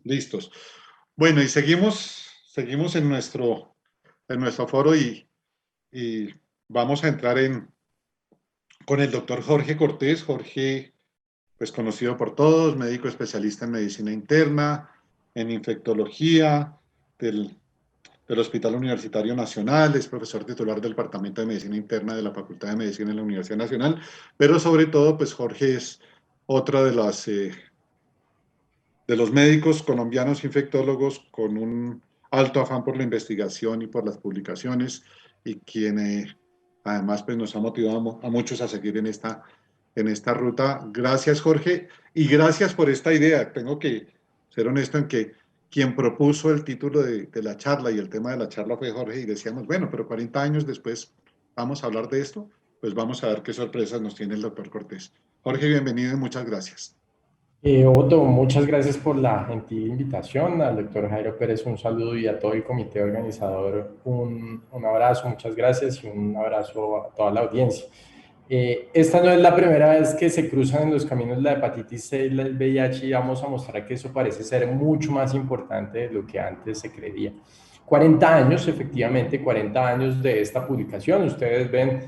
Listos. Bueno, y seguimos en nuestro foro y vamos a entrar con el doctor Jorge Cortés. Jorge, pues conocido por todos, médico especialista en medicina interna, en infectología del Hospital Universitario Nacional, es profesor titular del Departamento de Medicina Interna de la Facultad de Medicina de la Universidad Nacional, pero sobre todo, pues Jorge es otra de los médicos colombianos infectólogos con un alto afán por la investigación y por las publicaciones y quien además pues, nos ha motivado a muchos a seguir en esta ruta. Gracias, Jorge, y gracias por esta idea. Tengo que ser honesto en que quien propuso el título de la charla y el tema de la charla fue Jorge y decíamos, bueno, pero 40 años después vamos a hablar de esto, pues vamos a ver qué sorpresas nos tiene el doctor Cortés. Jorge, bienvenido y muchas gracias. Otto, muchas gracias por la gentil invitación. Al doctor Jairo Pérez un saludo y a todo el comité organizador un abrazo, muchas gracias y un abrazo a toda la audiencia. Esta no es la primera vez que se cruzan en los caminos la hepatitis C y el VIH y vamos a mostrar que eso parece ser mucho más importante de lo que antes se creía. 40 años, efectivamente, 40 años de esta publicación. Ustedes ven,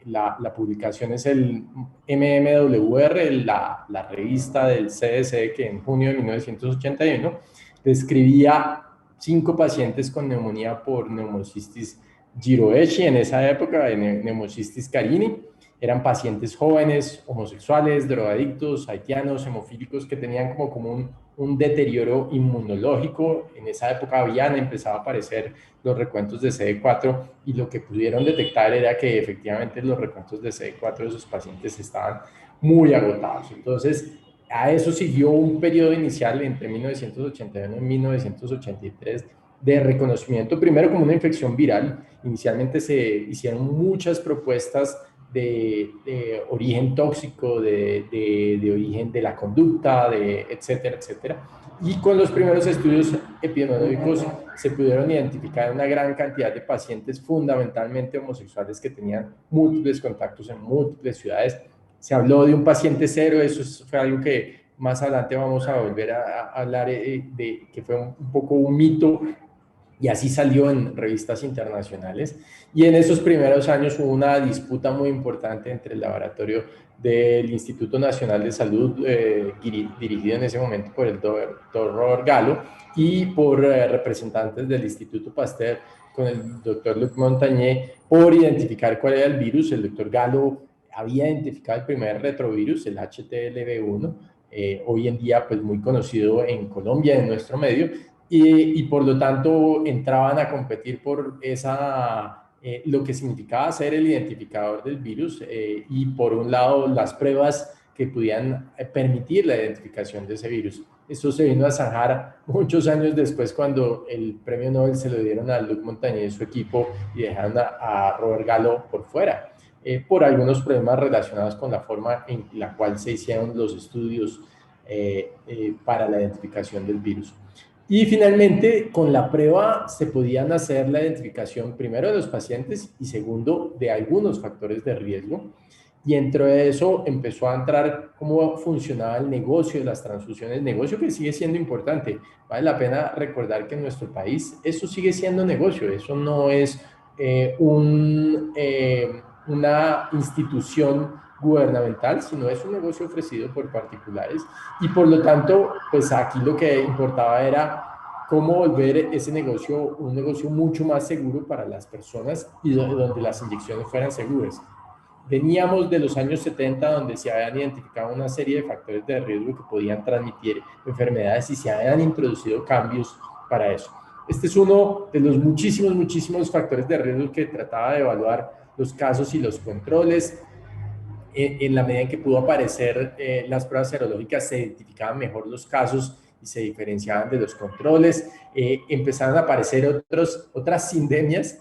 la publicación es el MMWR, la revista del CDC que en junio de 1981 describía 5 pacientes con neumonía por neumocistis giroechi en esa época, neumocistis carini. Eran pacientes jóvenes, homosexuales, drogadictos, haitianos, hemofílicos que tenían como un deterioro inmunológico. En esa época habían empezado a aparecer los recuentos de CD4 y lo que pudieron detectar era que efectivamente los recuentos de CD4 de esos pacientes estaban muy agotados. Entonces, a eso siguió un periodo inicial entre 1981 y 1983 de reconocimiento, primero como una infección viral. Inicialmente se hicieron muchas propuestas de origen tóxico, de origen de la conducta, etcétera, etcétera. Y con los primeros estudios epidemiológicos se pudieron identificar una gran cantidad de pacientes, fundamentalmente homosexuales, que tenían múltiples contactos en múltiples ciudades. Se habló de un paciente cero, eso fue algo que más adelante vamos a volver a hablar de que fue un poco un mito, y así salió en revistas internacionales. Y en esos primeros años hubo una disputa muy importante entre el laboratorio del Instituto Nacional de Salud, dirigido en ese momento por el doctor Robert Gallo, y por representantes del Instituto Pasteur con el doctor Luc Montagné, por identificar cuál era el virus. El doctor Gallo había identificado el primer retrovirus, el HTLV1, hoy en día pues muy conocido en Colombia, en nuestro medio, y por lo tanto entraban a competir por lo que significaba ser el identificador del virus, y por un lado las pruebas que pudieran permitir la identificación de ese virus. Esto se vino a zanjar muchos años después, cuando el premio Nobel se lo dieron a Luc Montagné y su equipo y dejaron a Robert Gallo por fuera, por algunos problemas relacionados con la forma en la cual se hicieron los estudios para la identificación del virus. Y finalmente, con la prueba se podían hacer la identificación primero de los pacientes y segundo de algunos factores de riesgo. Y dentro de eso empezó a entrar cómo funcionaba el negocio de las transfusiones, negocio que sigue siendo importante. Vale la pena recordar que en nuestro país eso sigue siendo negocio, eso no es una institución gubernamental, sino es un negocio ofrecido por particulares, y por lo tanto, pues aquí lo que importaba era cómo volver ese negocio un negocio mucho más seguro para las personas y donde las inyecciones fueran seguras. Veníamos de los años 70, donde se habían identificado una serie de factores de riesgo que podían transmitir enfermedades y se habían introducido cambios para eso. Este es uno de los muchísimos factores de riesgo que trataba de evaluar los casos y los controles. En la medida en que pudo aparecer las pruebas serológicas, se identificaban mejor los casos y se diferenciaban de los controles. Empezaron a aparecer otras sindemias,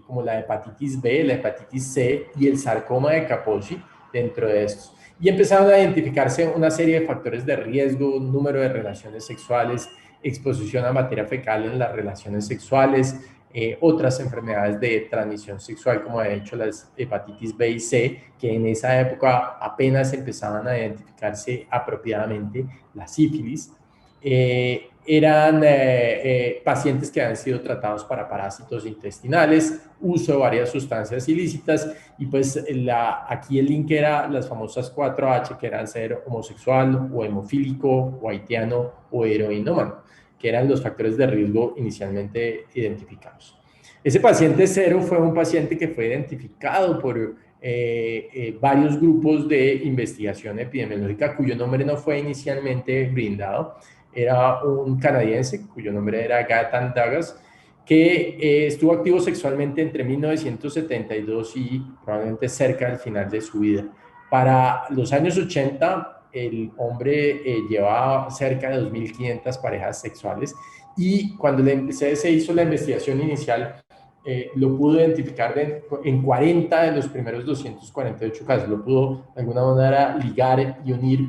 como la hepatitis B, la hepatitis C y el sarcoma de Kaposi dentro de estos. Y empezaron a identificarse una serie de factores de riesgo, número de relaciones sexuales, exposición a materia fecal en las relaciones sexuales, otras enfermedades de transmisión sexual, como de hecho las hepatitis B y C, que en esa época apenas empezaban a identificarse apropiadamente, la sífilis. eran pacientes que habían sido tratados para parásitos intestinales, uso de varias sustancias ilícitas, y pues aquí el link era las famosas 4H, que eran ser homosexual o hemofílico o haitiano o heroinómano, que eran los factores de riesgo inicialmente identificados. Ese paciente cero fue un paciente que fue identificado por varios grupos de investigación epidemiológica cuyo nombre no fue inicialmente brindado. Era un canadiense cuyo nombre era Gatan Douglas, que estuvo activo sexualmente entre 1972 y probablemente cerca del final de su vida. Para los años 80, el hombre llevaba cerca de 2.500 parejas sexuales, y cuando se hizo la investigación inicial, lo pudo identificar en 40 de los primeros 248 casos. Lo pudo de alguna manera ligar y unir,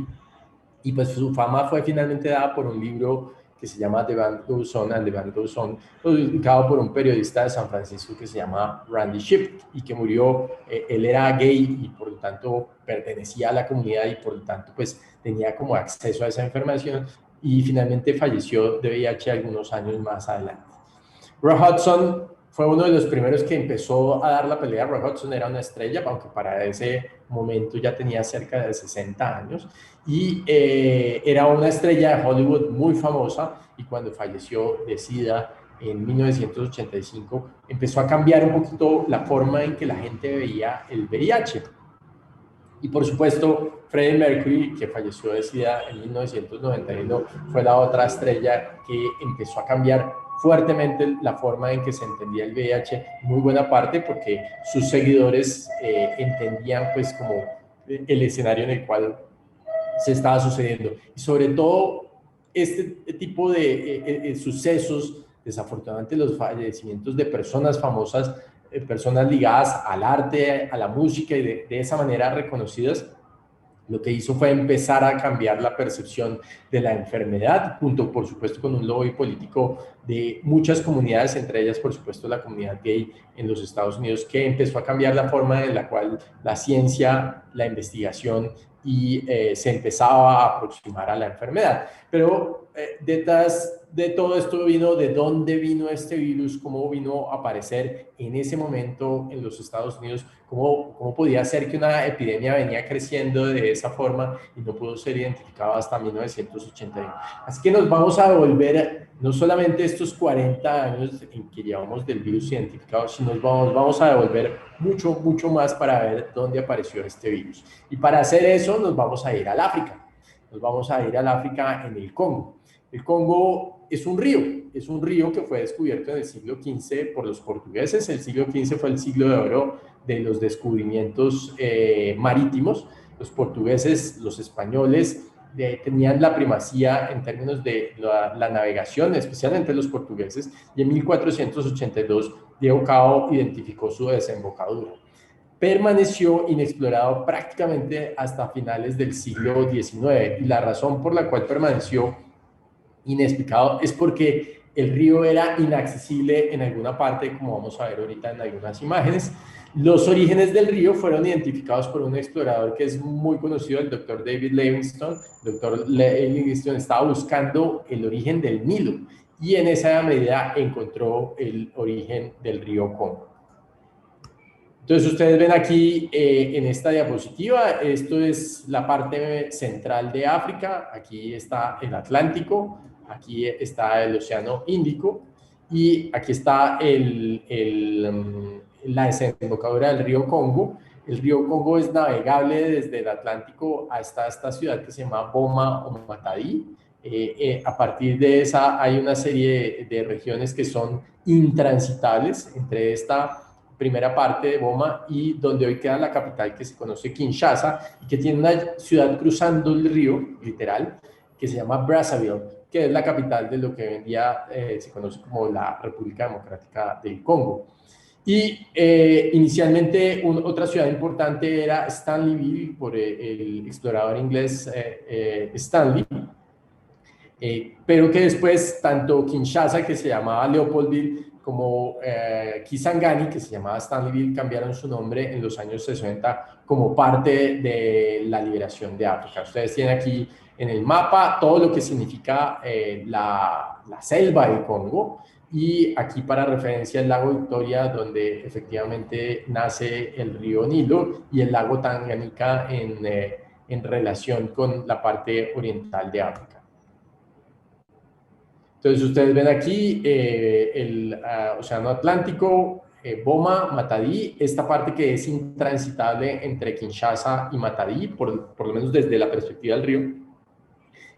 y pues su fama fue finalmente dada por un libro que se llama The Band Goes On and The Band Goes On, publicado por un periodista de San Francisco que se llama Randy Shipp, y que murió. Él era gay y por lo tanto pertenecía a la comunidad, y por lo tanto pues tenía como acceso a esa información, y finalmente falleció de VIH algunos años más adelante. Roy Hodgson fue uno de los primeros que empezó a dar la pelea. Roy Hodgson era una estrella, aunque para ese momento ya tenía cerca de 60 años, y era una estrella de Hollywood muy famosa, y cuando falleció de SIDA en 1985, empezó a cambiar un poquito la forma en que la gente veía el VIH. Y por supuesto, Freddie Mercury, que falleció de SIDA en 1991, fue la otra estrella que empezó a cambiar fuertemente la forma en que se entendía el VIH, muy buena parte porque sus seguidores entendían pues como el escenario en el cual se estaba sucediendo. Y sobre todo, este tipo de sucesos, desafortunadamente los fallecimientos de personas famosas, personas ligadas al arte, a la música, y de esa manera reconocidas, lo que hizo fue empezar a cambiar la percepción de la enfermedad, junto, por supuesto, con un lobby político de muchas comunidades, entre ellas, por supuesto, la comunidad gay en los Estados Unidos, que empezó a cambiar la forma en la cual la ciencia, la investigación se empezaba a aproximar a la enfermedad. Pero detrás de todo esto vino de dónde vino este virus, cómo vino a aparecer en ese momento en los Estados Unidos, cómo podía ser que una epidemia venía creciendo de esa forma y no pudo ser identificado hasta 1981. Así que nos vamos a volver no solamente estos 40 años en que llevamos del virus identificado, sino vamos a devolver mucho más para ver dónde apareció este virus. Y para hacer eso nos vamos a ir al África. Nos vamos a ir al África en el Congo. El Congo es un río que fue descubierto en el siglo XV por los portugueses. El siglo XV fue el siglo de oro de los descubrimientos marítimos. Los portugueses, los españoles, tenían la primacía en términos de la navegación, especialmente los portugueses, y en 1482 Diego Cao identificó su desembocadura. Permaneció inexplorado prácticamente hasta finales del siglo XIX, y la razón por la cual permaneció inexplicado es porque el río era inaccesible en alguna parte, como vamos a ver ahorita en algunas imágenes. Los orígenes del río fueron identificados por un explorador que es muy conocido, el doctor David Livingstone. El doctor Livingstone estaba buscando el origen del Nilo, y en esa medida encontró el origen del río Congo. Entonces ustedes ven aquí en esta diapositiva, esto es la parte central de África. Aquí está el Atlántico, aquí está el Océano Índico, y aquí está la desembocadura del río Congo. El río Congo es navegable desde el Atlántico hasta esta ciudad que se llama Boma o Matadi. A partir de esa hay una serie de regiones que son intransitables, entre esta primera parte de Boma y donde hoy queda la capital, que se conoce Kinshasa, y que tiene una ciudad cruzando el río, literal, que se llama Brazzaville, que es la capital de lo que hoy en día se conoce como la República Democrática del Congo. Y inicialmente otra ciudad importante era Stanleyville, por el explorador inglés Stanley, pero que después tanto Kinshasa, que se llamaba Leopoldville, como Kisangani, que se llamaba Stanleyville, cambiaron su nombre en los años 60 como parte de la liberación de África. Ustedes tienen aquí en el mapa todo lo que significa la selva del Congo, y aquí para referencia el lago Victoria, donde efectivamente nace el río Nilo, y el lago Tanganica en relación con la parte oriental de África. Entonces ustedes ven aquí el Océano Atlántico, Boma, Matadi, esta parte que es intransitable entre Kinshasa y Matadi, por lo menos desde la perspectiva del río.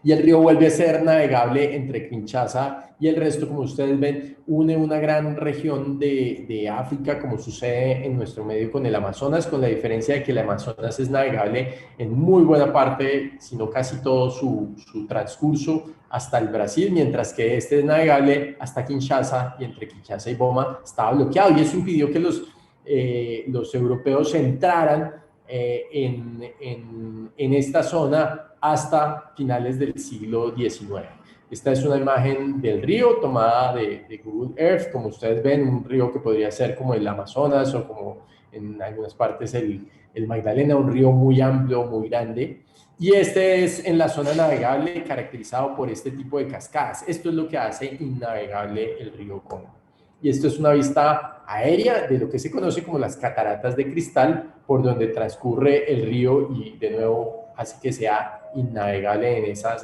Y el río vuelve a ser navegable entre Kinshasa y el resto, como ustedes ven, une una gran región de África, como sucede en nuestro medio con el Amazonas, con la diferencia de que el Amazonas es navegable en muy buena parte, si no casi todo su transcurso hasta el Brasil, mientras que este es navegable hasta Kinshasa, y entre Kinshasa y Boma estaba bloqueado, y eso impidió que los europeos entraran en esta zona hasta finales del siglo XIX. Esta es una imagen del río tomada de Google Earth. Como ustedes ven, un río que podría ser como el Amazonas, o como en algunas partes el Magdalena, un río muy amplio, muy grande. Y este es en la zona navegable, caracterizado por este tipo de cascadas. Esto es lo que hace innavegable el río Congo. Y esto es una vista aérea de lo que se conoce como las cataratas de cristal, por donde transcurre el río y de nuevo hace que sea innavegable en esa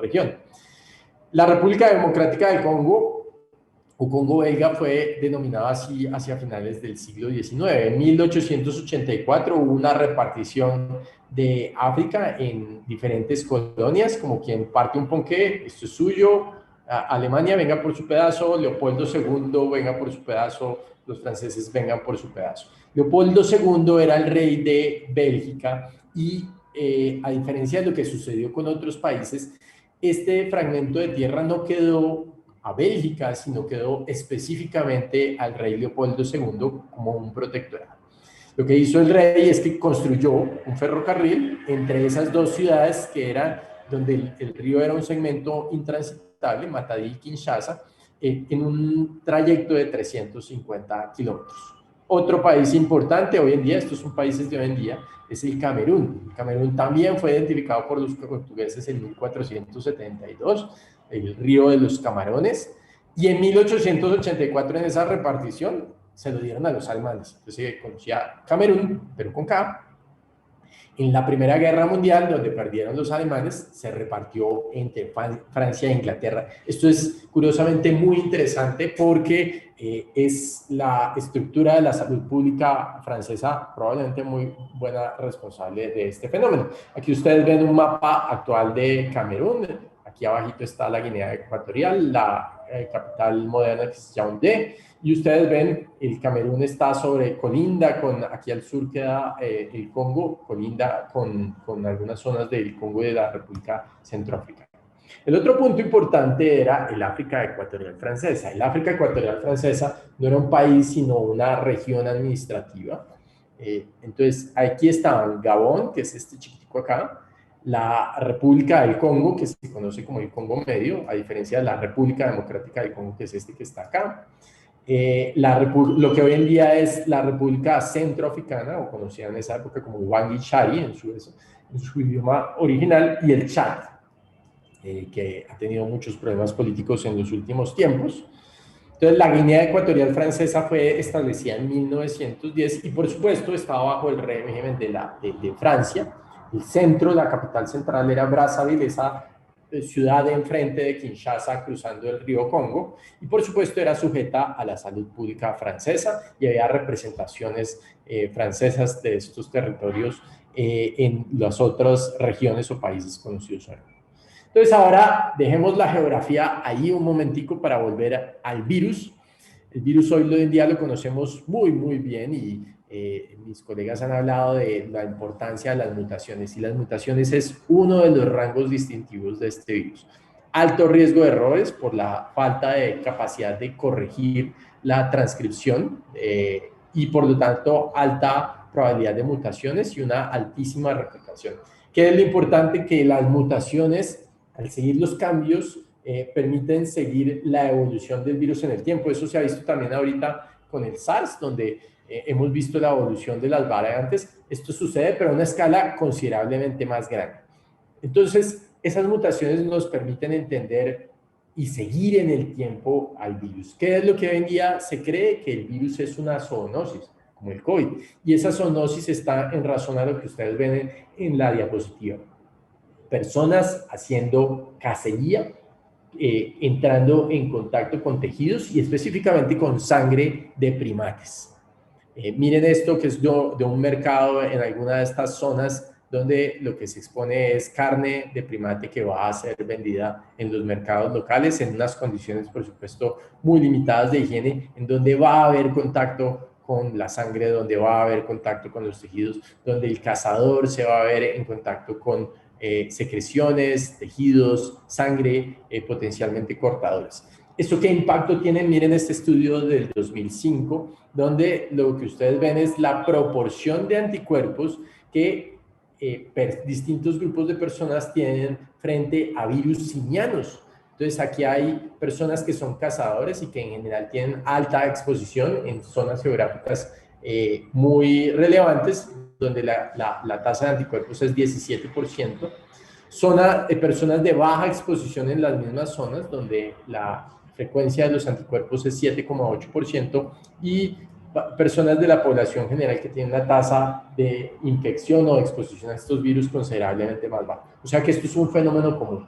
región. La República Democrática del Congo, o Congo belga, fue denominada así hacia finales del siglo XIX. En 1884 hubo una repartición de África en diferentes colonias, como quien parte un ponqué, esto es suyo, Alemania venga por su pedazo, Leopoldo II venga por su pedazo, los franceses vengan por su pedazo. Leopoldo II era el rey de Bélgica, y a diferencia de lo que sucedió con otros países, este fragmento de tierra no quedó a Bélgica, sino quedó específicamente al rey Leopoldo II como un protectorado. Lo que hizo el rey es que construyó un ferrocarril entre esas dos ciudades, que era donde el río era un segmento intransitable, Matadi y Kinshasa, en un trayecto de 350 kilómetros. Otro país importante hoy en día, estos son países de hoy en día, es el Camerún. El Camerún también fue identificado por los portugueses en 1472, el río de los Camarones, y en 1884 en esa repartición se lo dieron a los alemanes. Entonces se conocía Camerún, pero con K. En la Primera Guerra Mundial, donde perdieron los alemanes, se repartió entre Francia e Inglaterra. Esto es curiosamente muy interesante, porque es la estructura de la salud pública francesa probablemente muy buena responsable de este fenómeno. Aquí ustedes ven un mapa actual de Camerún. Aquí abajito está la Guinea Ecuatorial, la capital moderna, que es Yaoundé, y ustedes ven el Camerún está colinda con, aquí al sur queda el Congo, colinda con algunas zonas del Congo y de la República Centroafricana. El otro punto importante era el África Ecuatorial Francesa. El África Ecuatorial Francesa no era un país, sino una región administrativa. Entonces aquí estaban Gabón, que es este chiquitico acá, la República del Congo, que se conoce como el Congo Medio, a diferencia de la República Democrática del Congo, que es este que está acá. Lo que hoy en día es la República Centroafricana, o conocida en esa época como Bangui Chari en su idioma original, y el Chad, que ha tenido muchos problemas políticos en los últimos tiempos. Entonces, la Guinea Ecuatorial Francesa fue establecida en 1910, y por supuesto estaba bajo el régimen de Francia. El centro, la capital central, era Brazzaville, esa ciudad de enfrente de Kinshasa, cruzando el río Congo, y por supuesto era sujeta a la salud pública francesa, y había representaciones francesas de estos territorios en las otras regiones o países conocidos ahora. Entonces ahora dejemos la geografía ahí un momentico para volver al virus. El virus hoy en día lo conocemos muy, muy bien, y mis colegas han hablado de la importancia de las mutaciones, y las mutaciones es uno de los rangos distintivos de este virus. Alto riesgo de errores por la falta de capacidad de corregir la transcripción y por lo tanto alta probabilidad de mutaciones y una altísima replicación. ¿Qué es lo importante? Que las mutaciones, al seguir los cambios, permiten seguir la evolución del virus en el tiempo. Eso se ha visto también ahorita con el SARS, donde hemos visto la evolución de las variantes. Esto sucede, pero a una escala considerablemente más grande. Entonces, esas mutaciones nos permiten entender y seguir en el tiempo al virus. ¿Qué es lo que hoy en día se cree? Que el virus es una zoonosis, como el COVID. Y esa zoonosis está en razón a lo que ustedes ven en la diapositiva. Personas haciendo cacería, entrando en contacto con tejidos y específicamente con sangre de primates. Miren esto que es de un mercado en alguna de estas zonas donde lo que se expone es carne de primate que va a ser vendida en los mercados locales en unas condiciones, por supuesto, muy limitadas de higiene, en donde va a haber contacto con la sangre, donde va a haber contacto con los tejidos, donde el cazador se va a ver en contacto con secreciones, tejidos, sangre, potencialmente cortadores. ¿Esto qué impacto tiene? Miren este estudio del 2005, donde lo que ustedes ven es la proporción de anticuerpos que distintos grupos de personas tienen frente a virus simianos. Entonces aquí hay personas que son cazadores y que en general tienen alta exposición en zonas geográficas muy relevantes, donde la tasa de anticuerpos es 17%. Zona de personas de baja exposición en las mismas zonas, donde la frecuencia de los anticuerpos es 7,8%, y personas de la población general que tienen una tasa de infección o de exposición a estos virus considerablemente más baja. O sea que esto es un fenómeno común.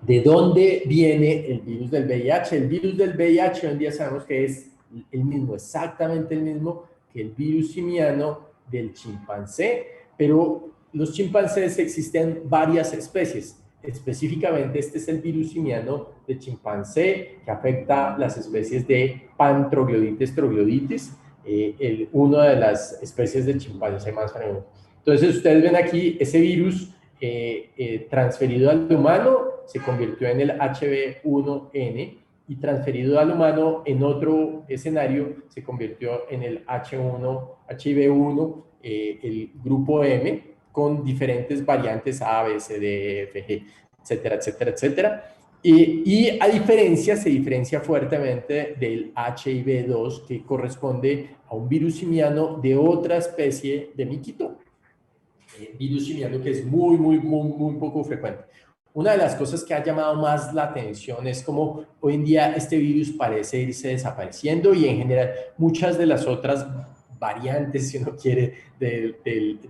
¿De dónde viene el virus del VIH? El virus del VIH hoy en día sabemos que es el mismo, exactamente el mismo que el virus simiano del chimpancé, pero los chimpancés existen varias especies. Específicamente este es el virus simiano de chimpancé que afecta las especies de Pantroglodites trogloditis, una de las especies de chimpancé más frecuentes. Entonces ustedes ven aquí ese virus transferido al humano, se convirtió en el HB1N, y transferido al humano en otro escenario se convirtió en el HIV1, el grupo M, con diferentes variantes A, B, C, D, F, G, etcétera, etcétera, etcétera. Y a diferencia, se diferencia fuertemente del HIV2, que corresponde a un virus simiano de otra especie de miquito. Virus simiano que es muy poco frecuente. Una de las cosas que ha llamado más la atención es cómo hoy en día este virus parece irse desapareciendo, y en general muchas de las otras variantes, si uno quiere, del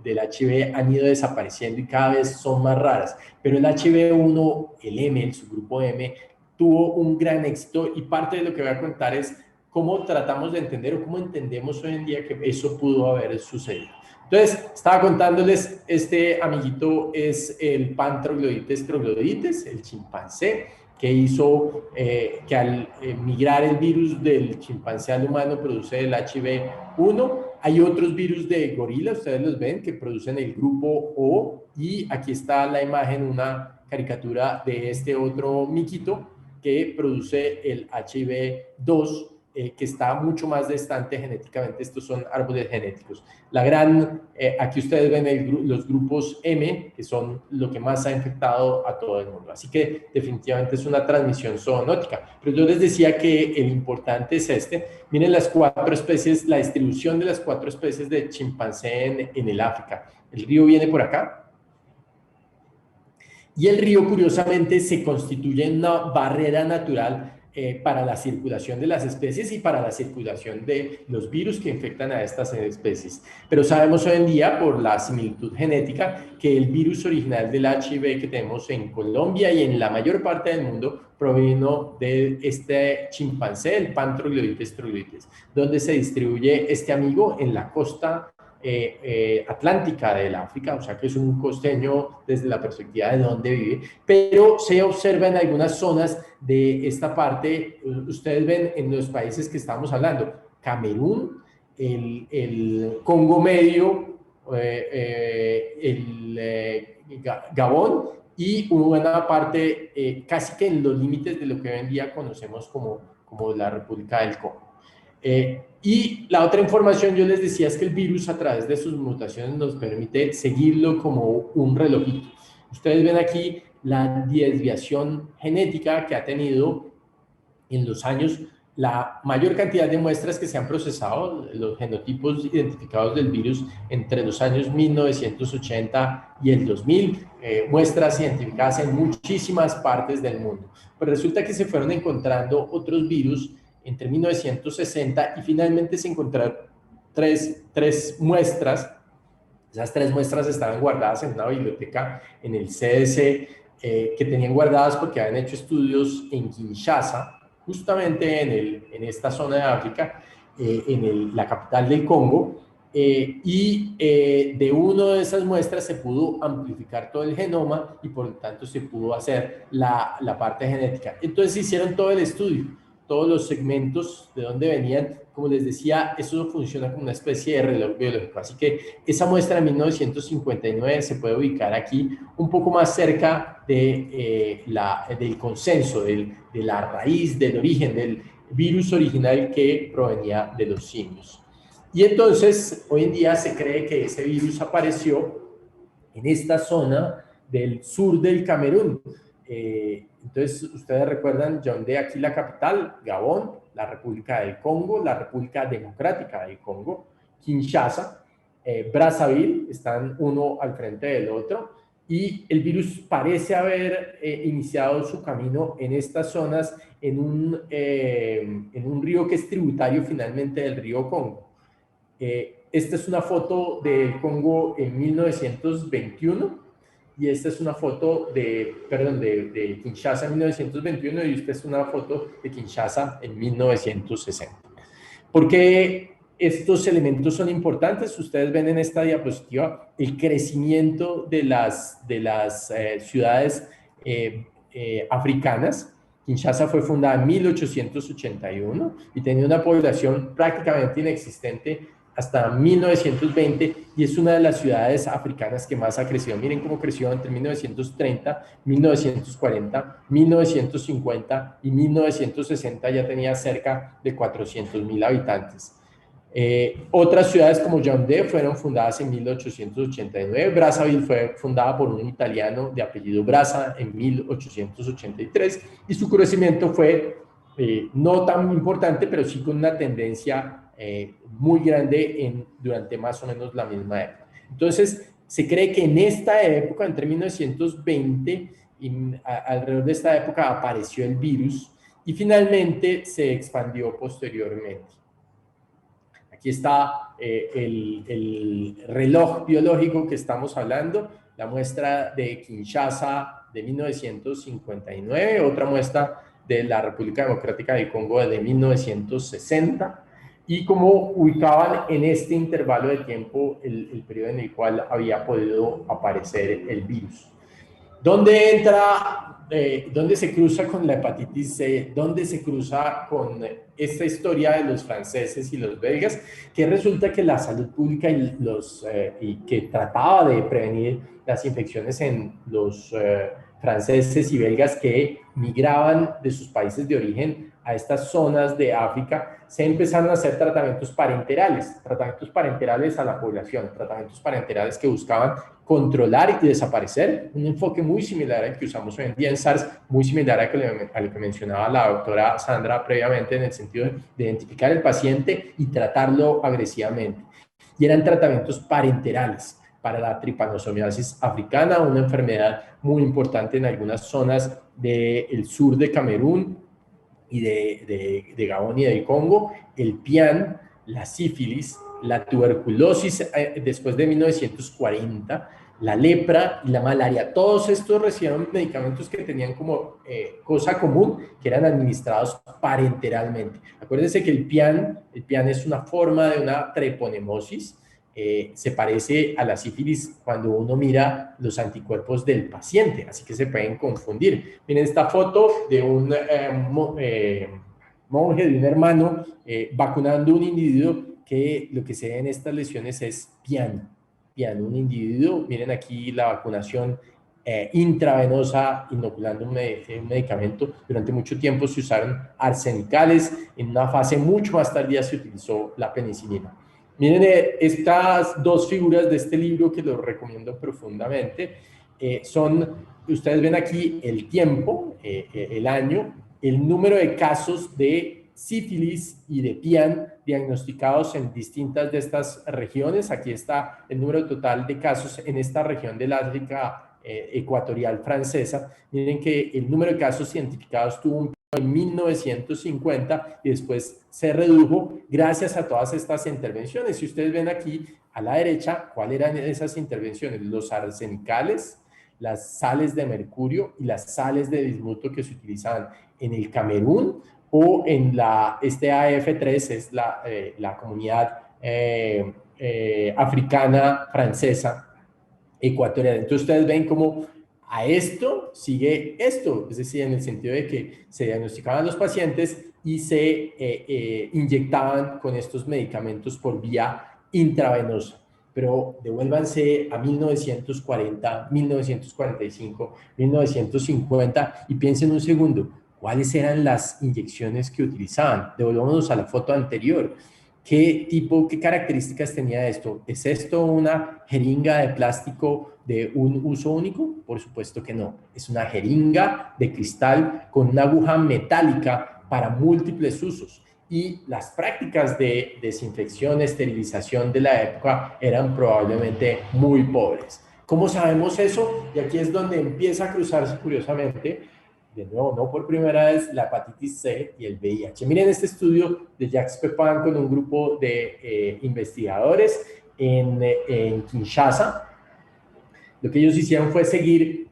HIV han ido desapareciendo y cada vez son más raras. Pero el HIV1, el M, el subgrupo M, tuvo un gran éxito, y parte de lo que voy a contar es cómo tratamos de entender o cómo entendemos hoy en día que eso pudo haber sucedido. Entonces, estaba contándoles, este amiguito es el Pantroglodites troglodites, el chimpancé, que hizo que al migrar el virus del chimpancé al humano produce el HIV1. Hay otros virus de gorila, ustedes los ven, que producen el grupo O, y aquí está la imagen, una caricatura de este otro miquito que produce el HIV2, que está mucho más distante genéticamente. Estos son árboles genéticos. Aquí ustedes ven los grupos M, que son lo que más ha infectado a todo el mundo. Así que definitivamente es una transmisión zoonótica. Pero yo les decía que el importante es este. Miren las 4 especies, la distribución de las 4 especies de chimpancé en el África. El río viene por acá. Y el río, curiosamente, se constituye en una barrera natural para la circulación de las especies y para la circulación de los virus que infectan a estas especies. Pero sabemos hoy en día, por la similitud genética, que el virus original del HIV que tenemos en Colombia y en la mayor parte del mundo provino de este chimpancé, el Pantroglodites troglodites, donde se distribuye este amigo en la costa atlántica del África, o sea que es un costeño desde la perspectiva de dónde vive, pero se observa en algunas zonas de esta parte. Ustedes ven en los países que estamos hablando, Camerún, el Congo Medio, Gabón, y una buena parte casi que en los límites de lo que hoy en día conocemos como la República del Congo. Y la otra información, yo les decía, es que el virus a través de sus mutaciones nos permite seguirlo como un relojito. Ustedes ven aquí la desviación genética que ha tenido en los años la mayor cantidad de muestras que se han procesado, los genotipos identificados del virus entre los años 1980 y el 2000, muestras identificadas en muchísimas partes del mundo. Pero resulta que se fueron encontrando otros virus entre 1960 y finalmente se encontraron tres muestras. Esas 3 muestras estaban guardadas en una biblioteca en el CDC, que tenían guardadas porque habían hecho estudios en Kinshasa, justamente en esta zona de África, la capital del Congo, de una de esas muestras se pudo amplificar todo el genoma y por lo tanto se pudo hacer la parte genética. Entonces hicieron todo el estudio, todos los segmentos de dónde venían. Como les decía, eso funciona como una especie de reloj biológico. Así que esa muestra de 1959 se puede ubicar aquí un poco más cerca del consenso, de la raíz, del origen, del virus original que provenía de los simios. Y entonces, hoy en día se cree que ese virus apareció en esta zona del sur del Camerún. Entonces, ustedes recuerdan Yaoundé, aquí la capital, Gabón, la República del Congo, la República Democrática del Congo, Kinshasa, Brazzaville, están uno al frente del otro, y el virus parece haber iniciado su camino en estas zonas en un río que es tributario finalmente del río Congo. Esta es una foto del Congo en 1921, y esta es una foto de Kinshasa en 1921, y esta es una foto de Kinshasa en 1960. ¿Por qué estos elementos son importantes? Ustedes ven en esta diapositiva el crecimiento de las ciudades africanas. Kinshasa fue fundada en 1881 y tenía una población prácticamente inexistente hasta 1920, y es una de las ciudades africanas que más ha crecido. Miren cómo creció entre 1930, 1940, 1950 y 1960, ya tenía cerca de 400.000 habitantes. Otras ciudades como Yaoundé fueron fundadas en 1889, Brazzaville fue fundada por un italiano de apellido Brazza en 1883, y su crecimiento fue no tan importante, pero sí con una tendencia muy grande durante más o menos la misma época. Entonces, se cree que en esta época, entre 1920 y alrededor de esta época, apareció el virus y finalmente se expandió posteriormente. Aquí está el reloj biológico que estamos hablando, la muestra de Kinshasa de 1959, otra muestra de la República Democrática del Congo de 1960, y cómo ubicaban en este intervalo de tiempo el periodo en el cual había podido aparecer el virus. ¿Dónde entra, dónde se cruza con la hepatitis C? ¿Dónde se cruza con esta historia de los franceses y los belgas? Que resulta que la salud pública y que trataba de prevenir las infecciones en los franceses y belgas que migraban de sus países de origen a estas zonas de África, se empezaron a hacer tratamientos parenterales a la población, tratamientos parenterales que buscaban controlar y desaparecer, un enfoque muy similar al que usamos hoy en día en SARS, muy similar al que mencionaba la doctora Sandra previamente, en el sentido de identificar el paciente y tratarlo agresivamente. Y eran tratamientos parenterales para la tripanosomiasis africana, una enfermedad muy importante en algunas zonas del sur de Camerún y de Gabón y del Congo, el pian, la sífilis, la tuberculosis después de 1940, la lepra y la malaria. Todos estos recibieron medicamentos que tenían como cosa común que eran administrados parenteralmente. Acuérdense que el pian es una forma de una treponemosis. Se parece a la sífilis cuando uno mira los anticuerpos del paciente, así que se pueden confundir. Miren esta foto de un monje, de un hermano vacunando a un individuo que lo que se ve en estas lesiones es pian, un individuo. Miren aquí la vacunación intravenosa, inoculando un medicamento. Durante mucho tiempo se usaron arsenicales, en una fase mucho más tardía se utilizó la penicilina. Miren estas dos figuras de este libro, que los recomiendo profundamente, son ustedes ven aquí el tiempo, el año, el número de casos de sífilis y de PIAN diagnosticados en distintas de estas regiones. Aquí está el número total de casos en esta región del África ecuatorial francesa. Miren que el número de casos identificados tuvo un en 1950 y después se redujo gracias a todas estas intervenciones. Si ustedes ven aquí a la derecha, ¿cuáles eran esas intervenciones? Los arsenicales, las sales de mercurio y las sales de bismuto que se utilizaban en el Camerún o en este AF3, es la comunidad africana francesa ecuatoriana. Entonces ustedes ven cómo a esto sigue esto, es decir, en el sentido de que se diagnosticaban los pacientes y se inyectaban con estos medicamentos por vía intravenosa. Pero devuélvanse a 1940, 1945, 1950 y piensen un segundo, ¿cuáles eran las inyecciones que utilizaban? Devolvámonos a la foto anterior. ¿Qué características tenía esto? ¿Es esto una jeringa de plástico de un uso único? Por supuesto que no. Es una jeringa de cristal con una aguja metálica para múltiples usos. Y las prácticas de desinfección, esterilización de la época eran probablemente muy pobres. ¿Cómo sabemos eso? Y aquí es donde empieza a cruzarse curiosamente, de nuevo, no por primera vez, la hepatitis C y el VIH. Miren este estudio de Jacques Pepin con un grupo de investigadores en Kinshasa. Lo que ellos hicieron fue seguir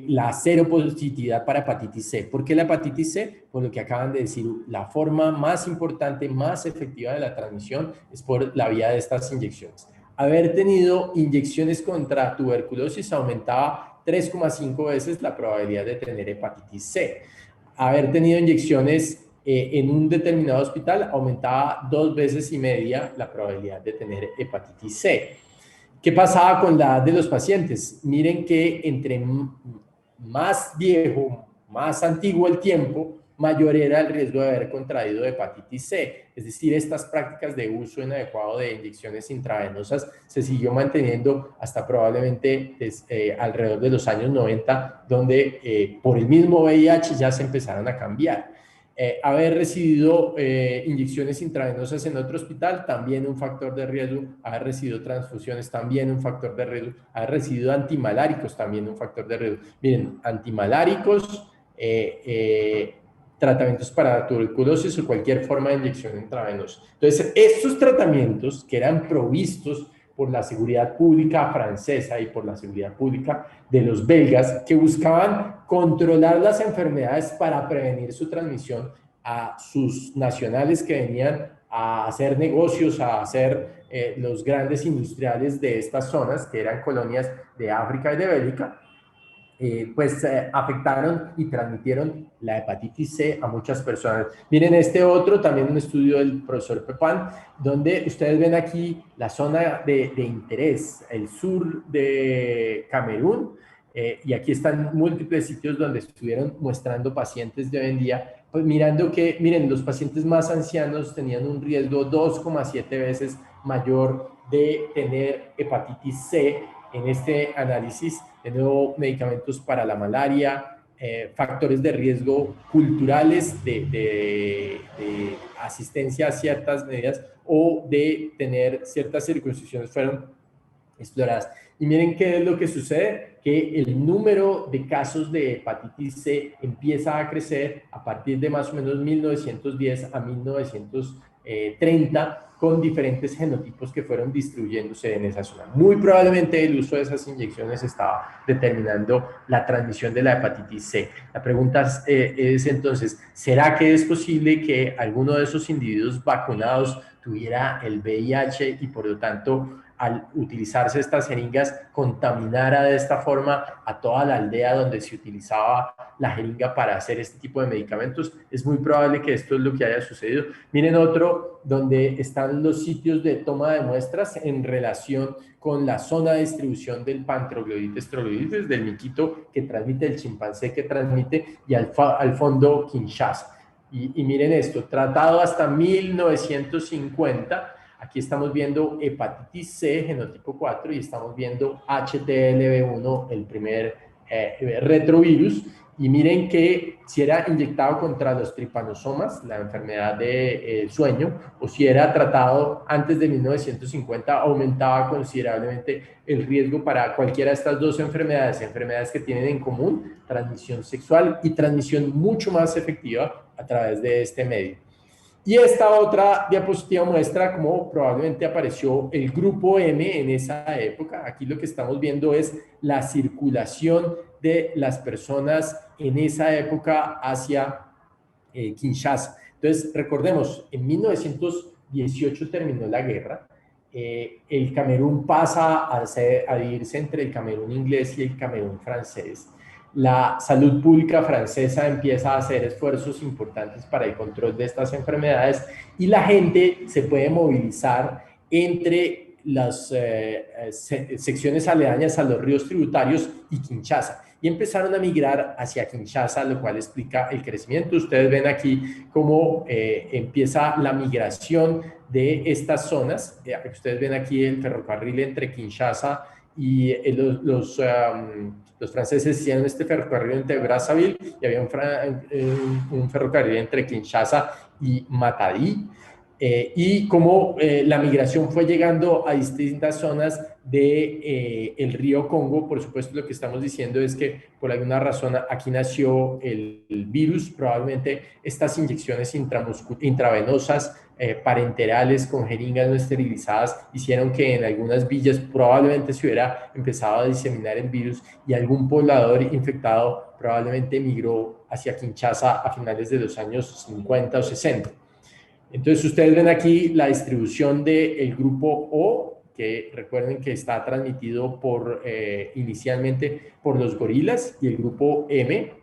la seropositividad para hepatitis C. ¿Por qué la hepatitis C? Por lo que acaban de decir, la forma más importante, más efectiva de la transmisión es por la vía de estas inyecciones. Haber tenido inyecciones contra tuberculosis aumentaba 3,5 veces la probabilidad de tener hepatitis C. Haber tenido inyecciones en un determinado hospital aumentaba 2,5 veces la probabilidad de tener hepatitis C. ¿Qué pasaba con la edad de los pacientes? Miren que entre más viejo, más antiguo el tiempo, mayor era el riesgo de haber contraído hepatitis C. Es decir, estas prácticas de uso inadecuado de inyecciones intravenosas se siguió manteniendo hasta probablemente alrededor de los años 90, donde por el mismo VIH ya se empezaron a cambiar. Haber recibido inyecciones intravenosas en otro hospital, también un factor de riesgo. Haber recibido transfusiones, también un factor de riesgo. Haber recibido antimaláricos, también un factor de riesgo. Miren, antimaláricos, tratamientos para tuberculosis o cualquier forma de inyección intravenosa. Entonces, estos tratamientos que eran provistos por la seguridad pública francesa y por la seguridad pública de los belgas, que buscaban controlar las enfermedades para prevenir su transmisión a sus nacionales que venían a hacer negocios, a hacer los grandes industriales de estas zonas, que eran colonias de África y de Bélgica, afectaron y transmitieron la hepatitis C a muchas personas. Miren este otro, también un estudio del profesor Pepin, donde ustedes ven aquí la zona de interés, el sur de Camerún, y aquí están múltiples sitios donde estuvieron mostrando pacientes de hoy en día, pues mirando que, miren, los pacientes más ancianos tenían un riesgo 2,7 veces mayor de tener hepatitis C en este análisis. De nuevo, medicamentos para la malaria, factores de riesgo culturales de asistencia a ciertas medidas o de tener ciertas circuncisión fueron exploradas. Y miren qué es lo que sucede, que el número de casos de hepatitis C empieza a crecer a partir de más o menos 1910 a 1930, con diferentes genotipos que fueron distribuyéndose en esa zona. Muy probablemente el uso de esas inyecciones estaba determinando la transmisión de la hepatitis C. La pregunta es entonces, ¿será que es posible que alguno de esos individuos vacunados tuviera el VIH y por lo tanto al utilizarse estas jeringas contaminara de esta forma a toda la aldea donde se utilizaba la jeringa para hacer este tipo de medicamentos? Es muy probable que esto es lo que haya sucedido. Miren otro donde están los sitios de toma de muestras en relación con la zona de distribución del Pantrogloides trogloides, del miquito que transmite, el chimpancé que transmite, y al fondo Kinshasa. Y miren esto, tratado hasta 1950. Aquí estamos viendo hepatitis C, genotipo 4, y estamos viendo HTLV1, el primer retrovirus, y miren que si era inyectado contra los tripanosomas, la enfermedad de sueño, o si era tratado antes de 1950, aumentaba considerablemente el riesgo para cualquiera de estas dos enfermedades que tienen en común transmisión sexual y transmisión mucho más efectiva a través de este medio. Y esta otra diapositiva muestra cómo probablemente apareció el grupo M en esa época. Aquí lo que estamos viendo es la circulación de las personas en esa época hacia Kinshasa. Entonces, recordemos, en 1918 terminó la guerra. El Camerún pasa a dividirse entre el Camerún inglés y el Camerún francés. La salud pública francesa empieza a hacer esfuerzos importantes para el control de estas enfermedades y la gente se puede movilizar entre las secciones aledañas a los ríos tributarios y Kinshasa. Y empezaron a migrar hacia Kinshasa, lo cual explica el crecimiento. Ustedes ven aquí cómo empieza la migración de estas zonas. Ustedes ven aquí el ferrocarril entre Kinshasa y los franceses hicieron este ferrocarril entre Brazzaville y había un ferrocarril entre Kinshasa y Matadi. Y cómo la migración fue llegando a distintas zonas del río Congo. Por supuesto, lo que estamos diciendo es que por alguna razón aquí nació el virus. Probablemente estas inyecciones intravenosas parenterales con jeringas no esterilizadas hicieron que en algunas villas probablemente se hubiera empezado a diseminar el virus y algún poblador infectado probablemente migró hacia Kinshasa a finales de los años 50 o 60. Entonces, ustedes ven aquí la distribución del grupo O, que recuerden que está transmitido inicialmente por los gorilas, y el grupo M,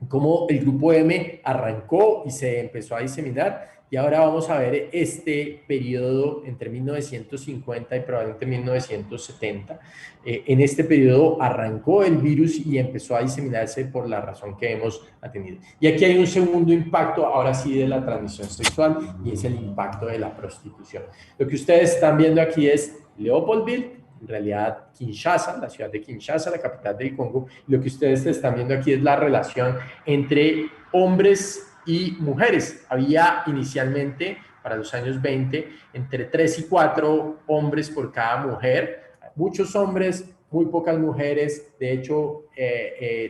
cómo el grupo M arrancó y se empezó a diseminar. Y ahora vamos a ver este periodo entre 1950 y probablemente 1970. En este periodo arrancó el virus y empezó a diseminarse por la razón que hemos tenido. Y aquí hay un segundo impacto, ahora sí, de la transmisión sexual, y es el impacto de la prostitución. Lo que ustedes están viendo aquí es Leopoldville, en realidad Kinshasa, la ciudad de Kinshasa, la capital del Congo. Lo que ustedes están viendo aquí es la relación entre hombres y mujeres. Había inicialmente, para los años 20, entre 3 y 4 hombres por cada mujer. Muchos hombres, muy pocas mujeres. De hecho,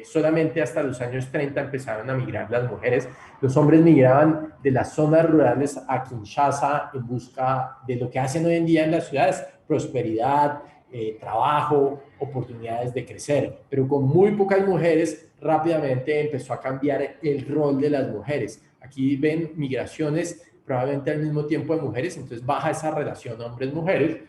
solamente hasta los años 30 empezaron a migrar las mujeres. Los hombres migraban de las zonas rurales a Kinshasa en busca de lo que hacen hoy en día en las ciudades: prosperidad, trabajo, oportunidades de crecer. Pero con muy pocas mujeres, rápidamente empezó a cambiar el rol de las mujeres. Aquí ven migraciones probablemente al mismo tiempo de mujeres, entonces baja esa relación hombres-mujeres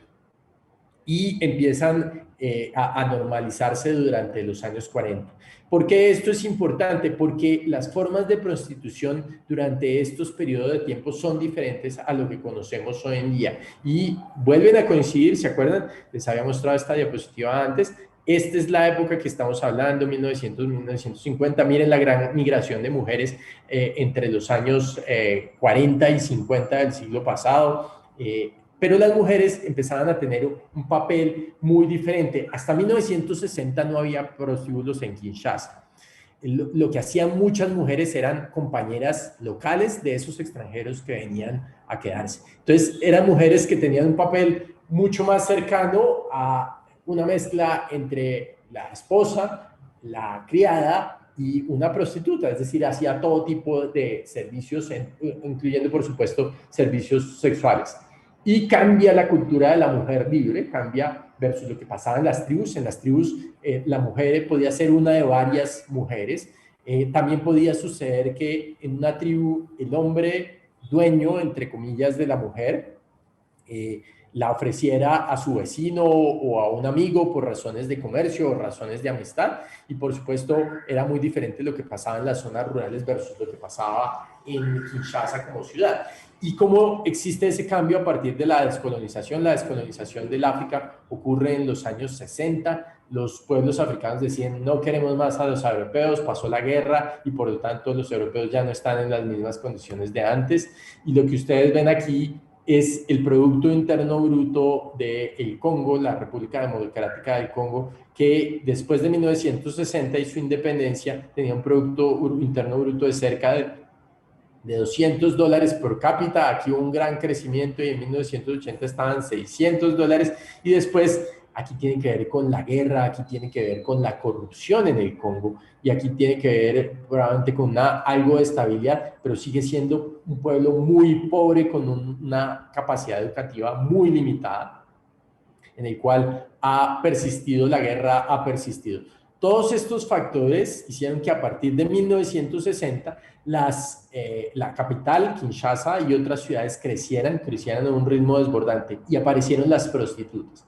y empiezan a normalizarse durante los años 40. ¿Por qué esto es importante? Porque las formas de prostitución durante estos periodos de tiempo son diferentes a lo que conocemos hoy en día. Y vuelven a coincidir, ¿se acuerdan? Les había mostrado esta diapositiva antes. Esta es la época que estamos hablando, 1900-1950. Miren la gran migración de mujeres entre los años 40 y 50 del siglo pasado. Pero las mujeres empezaban a tener un papel muy diferente. Hasta 1960 no había prostíbulos en Kinshasa. Lo que hacían muchas mujeres eran compañeras locales de esos extranjeros que venían a quedarse. Entonces, eran mujeres que tenían un papel mucho más cercano a una mezcla entre la esposa, la criada y una prostituta, es decir, hacía todo tipo de servicios, incluyendo, por supuesto, servicios sexuales. Y cambia la cultura de la mujer libre, cambia versus lo que pasaba en las tribus. En las tribus la mujer podía ser una de varias mujeres. También podía suceder que en una tribu el hombre dueño, entre comillas, de la mujer, la ofreciera a su vecino o a un amigo por razones de comercio o razones de amistad. Y por supuesto era muy diferente lo que pasaba en las zonas rurales versus lo que pasaba en Kinshasa como ciudad. ¿Y cómo existe ese cambio a partir de la descolonización? La descolonización del África ocurre en los años 60. Los pueblos africanos decían: no queremos más a los europeos, pasó la guerra y por lo tanto los europeos ya no están en las mismas condiciones de antes. Y lo que ustedes ven aquí es el Producto Interno Bruto del Congo, la República Democrática del Congo, que después de 1960 y su independencia tenía un Producto Interno Bruto de cerca de $200 por cápita. Aquí hubo un gran crecimiento y en 1980 estaban $600, y después aquí tiene que ver con la guerra, aquí tiene que ver con la corrupción en el Congo, y aquí tiene que ver probablemente con algo de estabilidad, pero sigue siendo un pueblo muy pobre con una capacidad educativa muy limitada, en el cual ha persistido la guerra, ha persistido. Todos estos factores hicieron que a partir de 1960 la capital, Kinshasa, y otras ciudades crecieran a un ritmo desbordante, y aparecieron las prostitutas.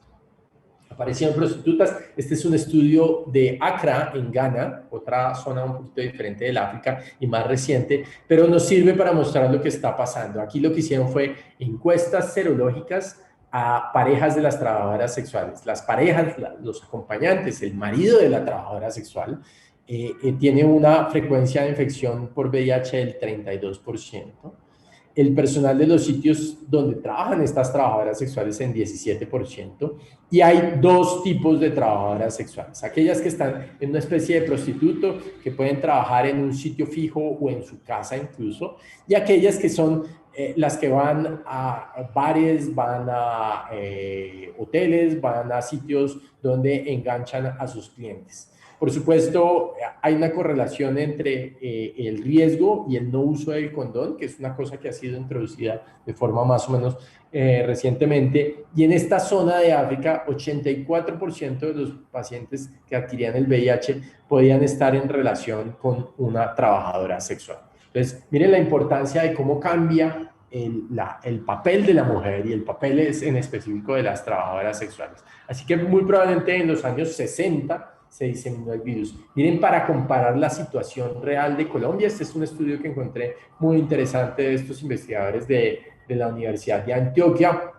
Aparecieron prostitutas. Este es un estudio de Accra, en Ghana, otra zona un poquito diferente del África y más reciente, pero nos sirve para mostrar lo que está pasando. Aquí lo que hicieron fue encuestas serológicas a parejas de las trabajadoras sexuales. Las parejas, los acompañantes, el marido de la trabajadora sexual, tiene una frecuencia de infección por VIH del 32%. El personal de los sitios donde trabajan estas trabajadoras sexuales en 17%, y hay dos tipos de trabajadoras sexuales: aquellas que están en una especie de prostituto, que pueden trabajar en un sitio fijo o en su casa incluso, y aquellas que son las que van a bares, van a hoteles, van a sitios donde enganchan a sus clientes. Por supuesto, hay una correlación entre el riesgo y el no uso del condón, que es una cosa que ha sido introducida de forma más o menos recientemente. Y en esta zona de África, 84% de los pacientes que adquirían el VIH podían estar en relación con una trabajadora sexual. Entonces, miren la importancia de cómo cambia el papel de la mujer, y el papel es en específico de las trabajadoras sexuales. Así que muy probablemente en los años 60 se diseminó el virus. Miren, para comparar la situación real de Colombia, este es un estudio que encontré muy interesante de estos investigadores de la Universidad de Antioquia.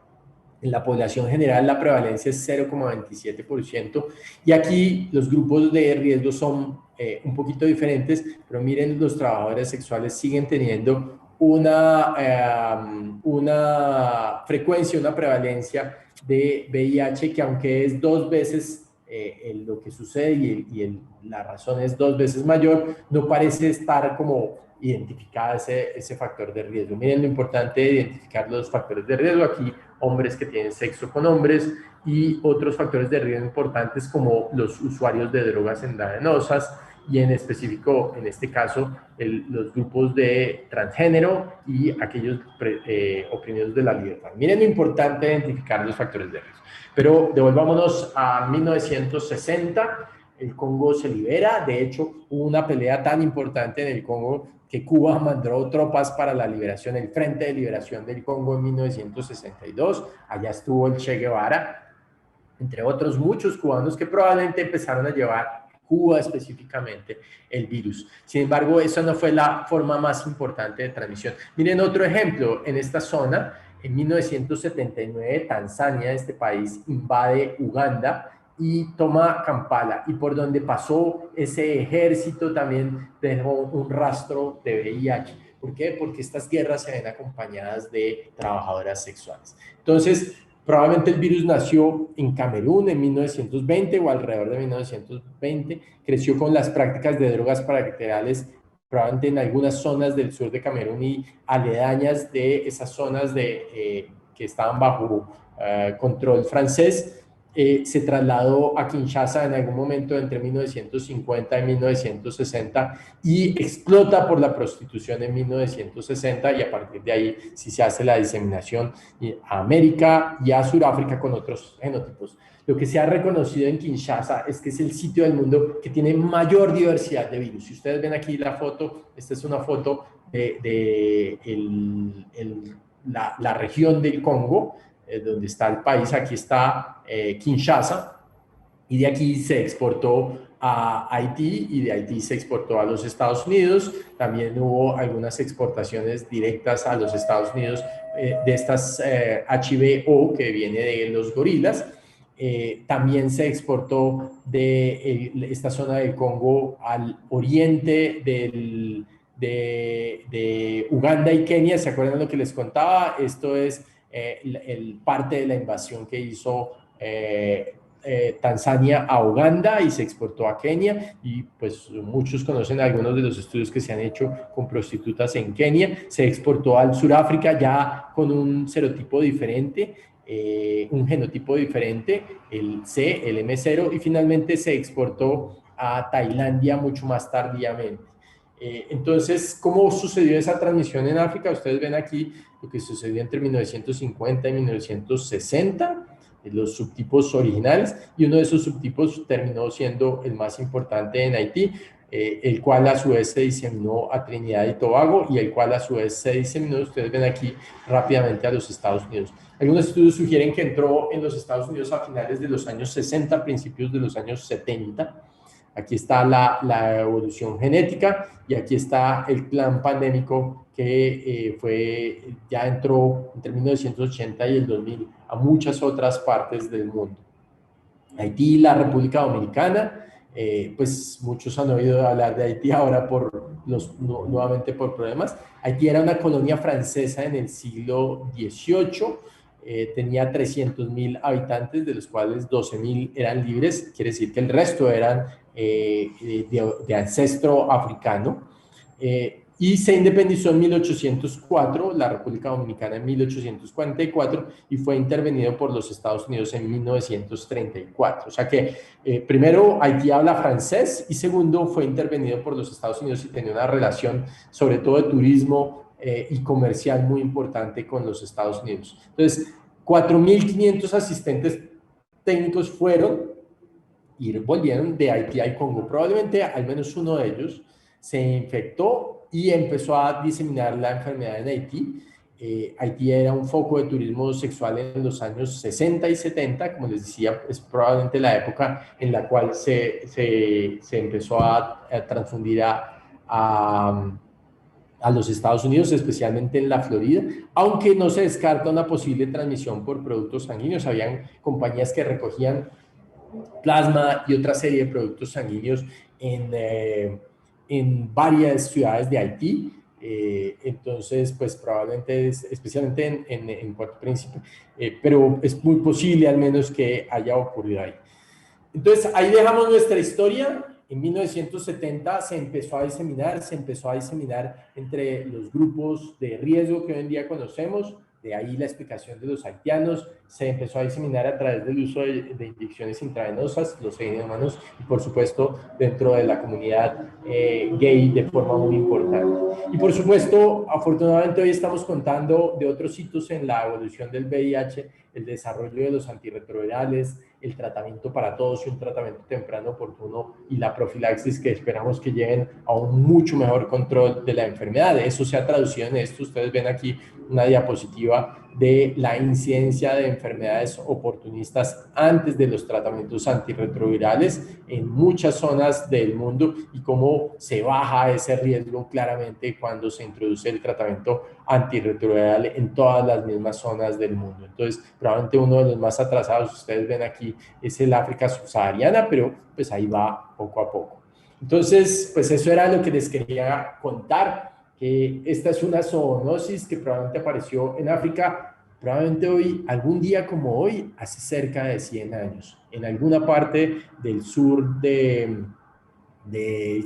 En la población general la prevalencia es 0,27%, y aquí los grupos de riesgo son un poquito diferentes, pero miren, los trabajadores sexuales siguen teniendo una frecuencia, una prevalencia de VIH que, aunque es 2 veces lo que sucede y la razón es 2 veces mayor, no parece estar como identificada ese factor de riesgo. Miren lo importante de identificar los factores de riesgo. Aquí hombres que tienen sexo con hombres, y otros factores de riesgo importantes como los usuarios de drogas endogenosas, y en específico, en este caso, los grupos de transgénero y aquellos oprimidos de la libertad. Miren lo importante de identificar los factores de riesgo. Pero devolvámonos a 1960, el Congo se libera. De hecho, hubo una pelea tan importante en el Congo que Cuba mandó tropas para la liberación, el Frente de Liberación del Congo, en 1962. Allá estuvo el Che Guevara, entre otros muchos cubanos que probablemente empezaron a llevar Cuba específicamente el virus. Sin embargo, esa no fue la forma más importante de transmisión. Miren otro ejemplo. En esta zona, en 1979, Tanzania, este país, invade Uganda y toma Kampala, y por donde pasó ese ejército también dejó un rastro de VIH. ¿Por qué? Porque estas guerras se ven acompañadas de trabajadoras sexuales. Entonces, probablemente el virus nació en Camerún en 1920 o alrededor de 1920, creció con las prácticas de drogas parenterales probablemente en algunas zonas del sur de Camerún y aledañas de esas zonas que estaban bajo control francés. Se trasladó a Kinshasa en algún momento entre 1950 y 1960 y explota por la prostitución en 1960, y a partir de ahí sí se hace la diseminación a América y a Sudáfrica con otros genotipos. Lo que se ha reconocido en Kinshasa es que es el sitio del mundo que tiene mayor diversidad de virus. Si ustedes ven aquí la foto, esta es una foto de la región del Congo, donde está el país. Aquí está Kinshasa, y de aquí se exportó a Haití, y de Haití se exportó a los Estados Unidos. También hubo algunas exportaciones directas a los Estados Unidos de estas HIV-O que viene de los gorilas. También se exportó de esta zona del Congo al oriente de Uganda y Kenia. ¿Se acuerdan lo que les contaba? Esto es parte de la invasión que hizo Tanzania a Uganda y se exportó a Kenia, y pues muchos conocen algunos de los estudios que se han hecho con prostitutas en Kenia. Se exportó al Sudáfrica ya con un serotipo diferente, un genotipo diferente, el C, el M0, y finalmente se exportó a Tailandia mucho más tardíamente. Entonces, ¿cómo sucedió esa transmisión en África? Ustedes ven aquí lo que sucedió entre 1950 y 1960, los subtipos originales, y uno de esos subtipos terminó siendo el más importante en Haití, el cual a su vez se diseminó a Trinidad y Tobago, y el cual a su vez se diseminó, ustedes ven aquí, rápidamente a los Estados Unidos. Algunos estudios sugieren que entró en los Estados Unidos a finales de los años 60, principios de los años 70. Aquí está la evolución genética y aquí está el plan pandémico que ya entró entre 1980 y el 2000 a muchas otras partes del mundo. Haití y la República Dominicana, pues muchos han oído hablar de Haití ahora nuevamente por problemas. Haití era una colonia francesa en el siglo XVIII, tenía 300.000 habitantes, de los cuales 12.000 eran libres, quiere decir que el resto eran de ancestro africano, y se independizó en 1804, la República Dominicana en 1844, y fue intervenido por los Estados Unidos en 1934. O sea que primero Haití habla francés y segundo fue intervenido por los Estados Unidos y tenía una relación sobre todo de turismo y comercial muy importante con los Estados Unidos. Entonces, 4.500 asistentes técnicos fueron y volvieron de Haití al Congo. Probablemente al menos uno de ellos se infectó y empezó a diseminar la enfermedad en Haití. Haití era un foco de turismo sexual en los años 60 y 70, como les decía, es probablemente la época en la cual se empezó a transfundir a los Estados Unidos, especialmente en la Florida, aunque no se descarta una posible transmisión por productos sanguíneos. Habían compañías que recogían plasma y otra serie de productos sanguíneos en varias ciudades de Haití. Entonces, pues probablemente, especialmente en Puerto Príncipe, pero es muy posible al menos que haya ocurrido ahí. Entonces, ahí dejamos nuestra historia. En 1970 se empezó a diseminar entre los grupos de riesgo que hoy en día conocemos. De ahí la explicación de los haitianos. Se empezó a diseminar a través del uso de inyecciones intravenosas, los humanos, y por supuesto dentro de la comunidad gay de forma muy importante. Y por supuesto, afortunadamente hoy estamos contando de otros hitos en la evolución del VIH, el desarrollo de los antirretrovirales, el tratamiento para todos y un tratamiento temprano oportuno y la profilaxis que esperamos que lleven a un mucho mejor control de la enfermedad. Eso se ha traducido en esto. Ustedes ven aquí una diapositiva de la incidencia de enfermedades oportunistas antes de los tratamientos antirretrovirales en muchas zonas del mundo y cómo se baja ese riesgo claramente cuando se introduce el tratamiento antirretroviral en todas las mismas zonas del mundo. Entonces, probablemente uno de los más atrasados, ustedes ven aquí, es el África subsahariana, pero pues ahí va poco a poco. Entonces, pues eso era lo que les quería contar. Esta es una zoonosis que probablemente apareció en África, probablemente hoy, algún día como hoy, hace cerca de 100 años, en alguna parte del sur de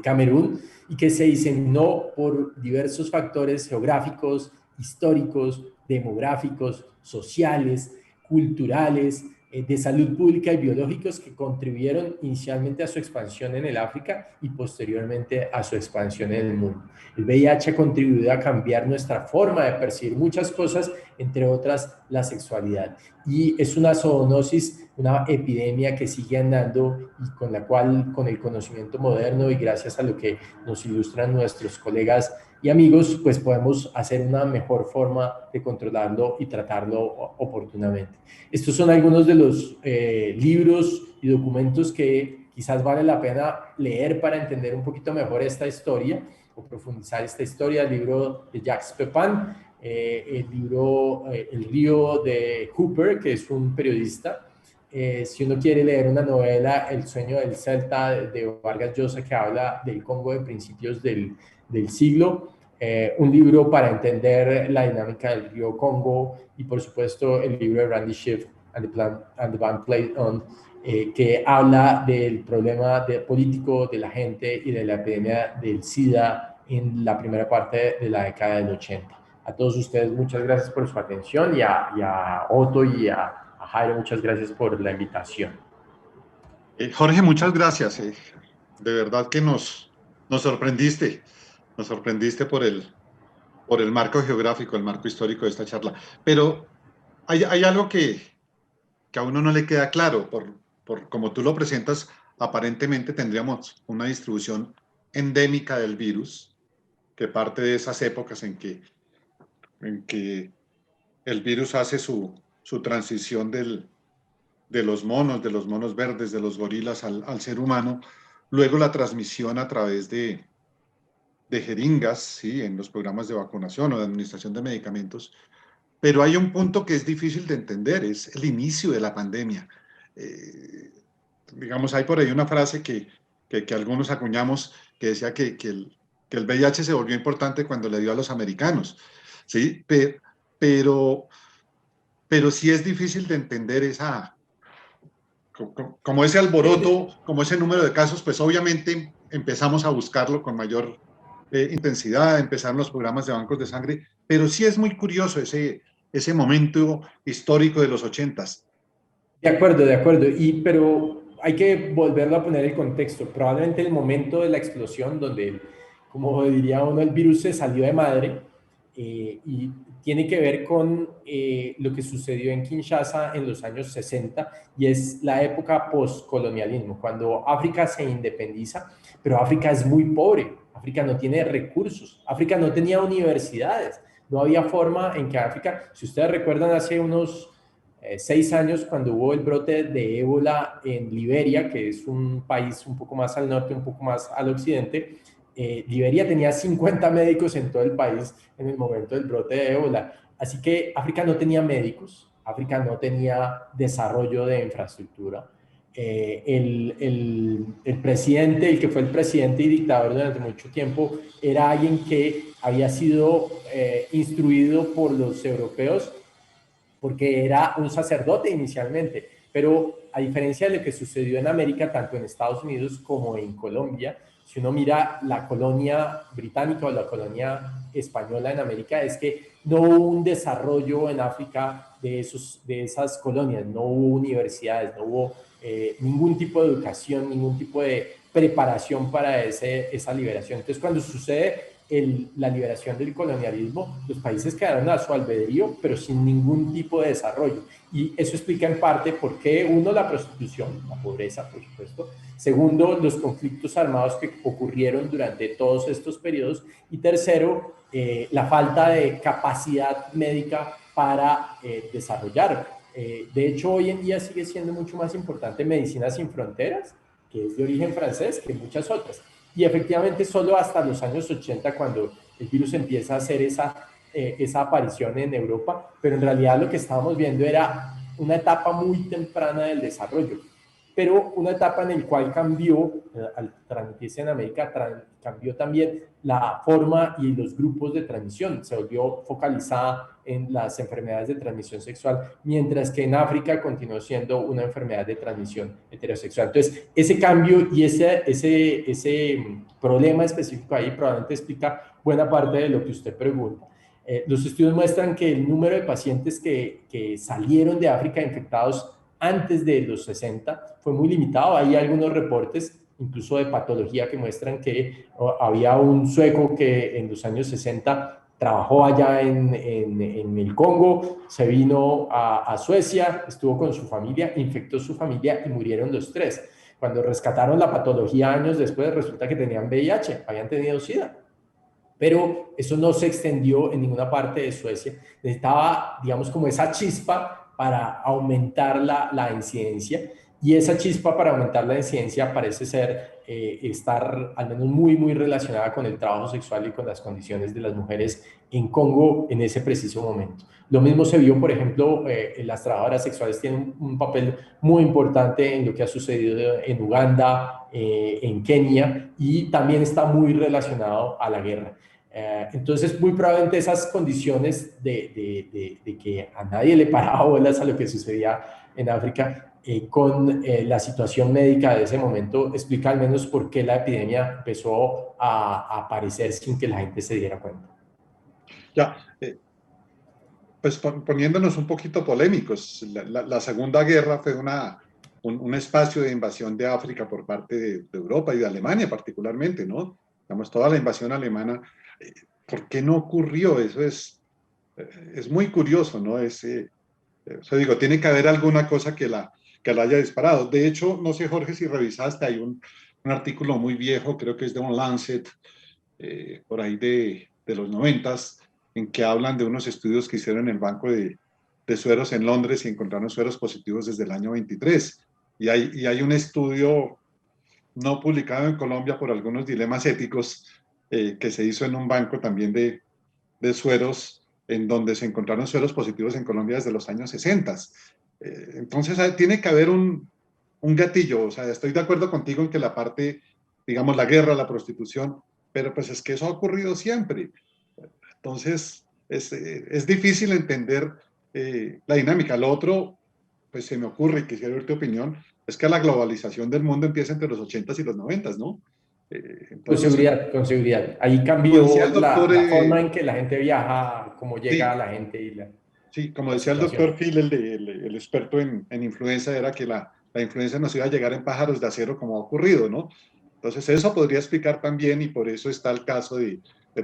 Camerún, y que se diseminó por diversos factores geográficos, históricos, demográficos, sociales, culturales, de salud pública y biológicos que contribuyeron inicialmente a su expansión en el África y posteriormente a su expansión en el mundo. El VIH ha contribuido a cambiar nuestra forma de percibir muchas cosas, entre otras la sexualidad. Y es una zoonosis, una epidemia que sigue andando y con la cual, con el conocimiento moderno y gracias a lo que nos ilustran nuestros colegas y amigos, pues podemos hacer una mejor forma de controlarlo y tratarlo oportunamente. Estos son algunos de los libros y documentos que quizás vale la pena leer para entender un poquito mejor esta historia o profundizar esta historia. El libro de Jacques Pepin, el libro El río de Cooper, que es un periodista. Si uno quiere leer una novela, El sueño del Celta de Vargas Llosa, que habla del Congo de principios del siglo, un libro para entender la dinámica del río Congo y por supuesto el libro de Randy Schiff and the Band Played On, que habla del problema político de la gente y de la epidemia del SIDA en la primera parte de la década del 80. A todos ustedes muchas gracias por su atención y a Otto y a Jairo muchas gracias por la invitación. Jorge, muchas gracias. De verdad que nos sorprendiste por el marco geográfico, el marco histórico de esta charla. Pero hay algo que a uno no le queda claro. Por como tú lo presentas, aparentemente tendríamos una distribución endémica del virus, que parte de esas épocas en que el virus hace su transición de los monos verdes, de los gorilas al ser humano, luego la transmisión a través de jeringas, ¿sí? En los programas de vacunación o de administración de medicamentos. Pero hay un punto que es difícil de entender, es el inicio de la pandemia. Digamos, hay por ahí una frase que algunos acuñamos que decía que el VIH se volvió importante cuando le dio a los americanos, ¿sí? Pero sí es difícil de entender como ese alboroto, como ese número de casos, pues obviamente empezamos a buscarlo con mayor intensidad, empezaron los programas de bancos de sangre, pero sí es muy curioso ese momento histórico de los 80s. De acuerdo, pero hay que volverlo a poner el contexto. Probablemente el momento de la explosión donde, como diría uno, el virus se salió de madre y tiene que ver con lo que sucedió en Kinshasa en los años 60 y es la época postcolonialismo, cuando África se independiza, pero África es muy pobre, África no tiene recursos, África no tenía universidades, no había forma en que África, si ustedes recuerdan hace unos 6 años cuando hubo el brote de ébola en Liberia, que es un país un poco más al norte, un poco más al occidente, Liberia tenía 50 médicos en todo el país en el momento del brote de ébola. Así que África no tenía médicos, África no tenía desarrollo de infraestructura. El presidente, el que fue el presidente y dictador durante mucho tiempo, era alguien que había sido instruido por los europeos porque era un sacerdote inicialmente, pero a diferencia de lo que sucedió en América, tanto en Estados Unidos como en Colombia, si uno mira la colonia británica o la colonia española en América, es que no hubo un desarrollo en África de esas colonias, no hubo universidades, no hubo ningún tipo de educación, ningún tipo de preparación para esa liberación. Entonces, cuando sucede la liberación del colonialismo, los países quedaron a su albedrío, pero sin ningún tipo de desarrollo. Y eso explica en parte por qué, uno, la prostitución, la pobreza, por supuesto. Segundo, los conflictos armados que ocurrieron durante todos estos periodos. Y tercero, la falta de capacidad médica para desarrollar. De hecho, hoy en día sigue siendo mucho más importante Medicina Sin Fronteras, que es de origen francés, que muchas otras. Y efectivamente solo hasta los años 80, cuando el virus empieza a hacer esa aparición en Europa, pero en realidad lo que estábamos viendo era una etapa muy temprana del desarrollo, pero una etapa en la cual cambió, al transmitirse en América, cambió también la forma y los grupos de transmisión, se volvió focalizada en las enfermedades de transmisión sexual, mientras que en África continuó siendo una enfermedad de transmisión heterosexual. Entonces, ese cambio y ese problema específico ahí probablemente explica buena parte de lo que usted pregunta. Los estudios muestran que el número de pacientes que salieron de África infectados antes de los 60 fue muy limitado. Hay algunos reportes, incluso de patología, que muestran que había un sueco que en los años 60 trabajó allá en el Congo, se vino a Suecia, estuvo con su familia, infectó su familia y murieron los tres. Cuando rescataron la patología años después, resulta que tenían VIH, habían tenido SIDA. Pero eso no se extendió en ninguna parte de Suecia. Necesitaba, digamos, como esa chispa para aumentar la incidencia. Y esa chispa para aumentar la incidencia parece ser estar al menos muy, muy relacionada con el trabajo sexual y con las condiciones de las mujeres en Congo en ese preciso momento. Lo mismo se vio, por ejemplo, las trabajadoras sexuales tienen un papel muy importante en lo que ha sucedido en Uganda, en Kenia, y también está muy relacionado a la guerra. Entonces, muy probablemente esas condiciones de que a nadie le paraba bolas a lo que sucedía en África, con la situación médica de ese momento, explica al menos por qué la epidemia empezó a aparecer sin que la gente se diera cuenta. Ya, pues poniéndonos un poquito polémicos, la Segunda Guerra fue un espacio de invasión de África por parte de Europa y de Alemania particularmente, ¿no? Digamos, toda la invasión alemana. ¿Por qué no ocurrió? Eso es muy curioso, ¿no? O sea, digo, tiene que haber alguna cosa que la haya disparado. De hecho, no sé, Jorge, si revisaste, hay un artículo muy viejo, creo que es de un Lancet, por ahí de los 90, en que hablan de unos estudios que hicieron en el Banco de Sueros en Londres y encontraron sueros positivos desde el año 23. Y hay un estudio no publicado en Colombia por algunos dilemas éticos, que se hizo en un banco también de sueros, en donde se encontraron sueros positivos en Colombia desde los años 60. Entonces, tiene que haber un gatillo. O sea, estoy de acuerdo contigo en que la parte, digamos, la guerra, la prostitución, pero pues es que eso ha ocurrido siempre. Entonces, es difícil entender la dinámica. Lo otro, pues se me ocurre, y quisiera ver tu opinión, es que la globalización del mundo empieza entre los 80s y los 90s, ¿no? Con Entonces, seguridad, con seguridad. Ahí como decía cambió el doctor, la forma en que la gente viaja, cómo llega sí, la gente y sí, como la decía el situación. doctor Phil, el experto en influenza, era que la influenza nos iba a llegar en pájaros de acero como ha ocurrido, ¿no? Entonces eso podría explicar también, y por eso está el caso del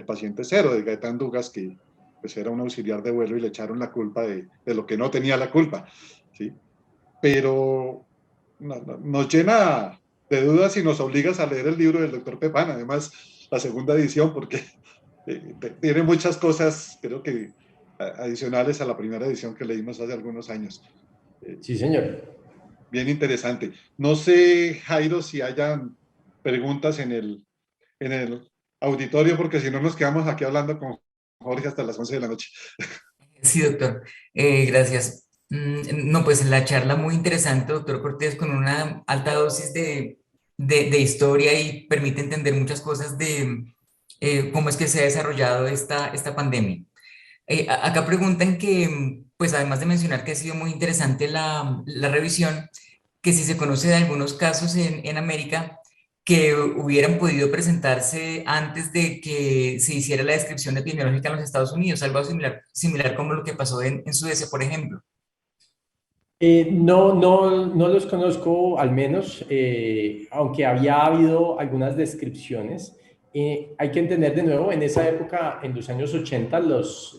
paciente cero, de Gaetán Dugas, que pues era un auxiliar de vuelo y le echaron la culpa de lo que no tenía la culpa, ¿sí? Pero nos llena de dudas y nos obligas a leer el libro del doctor Pepán, además la segunda edición, porque tiene muchas cosas, creo que adicionales a la primera edición que leímos hace algunos años. Sí, señor. Bien interesante. No sé, Jairo, si hayan preguntas en el auditorio, porque si no nos quedamos aquí hablando con Jorge hasta las 11 de la noche. Sí, doctor. Gracias. No, pues la charla muy interesante, doctor Cortés, con una alta dosis de historia y permite entender muchas cosas de cómo es que se ha desarrollado esta pandemia. Acá preguntan que, pues además de mencionar que ha sido muy interesante la revisión, que si se conoce de algunos casos en América que hubieran podido presentarse antes de que se hiciera la descripción epidemiológica en los Estados Unidos, algo similar como lo que pasó en Suecia, por ejemplo. No los conozco, al menos, aunque había habido algunas descripciones. Hay que entender de nuevo, en esa época, en los años 80,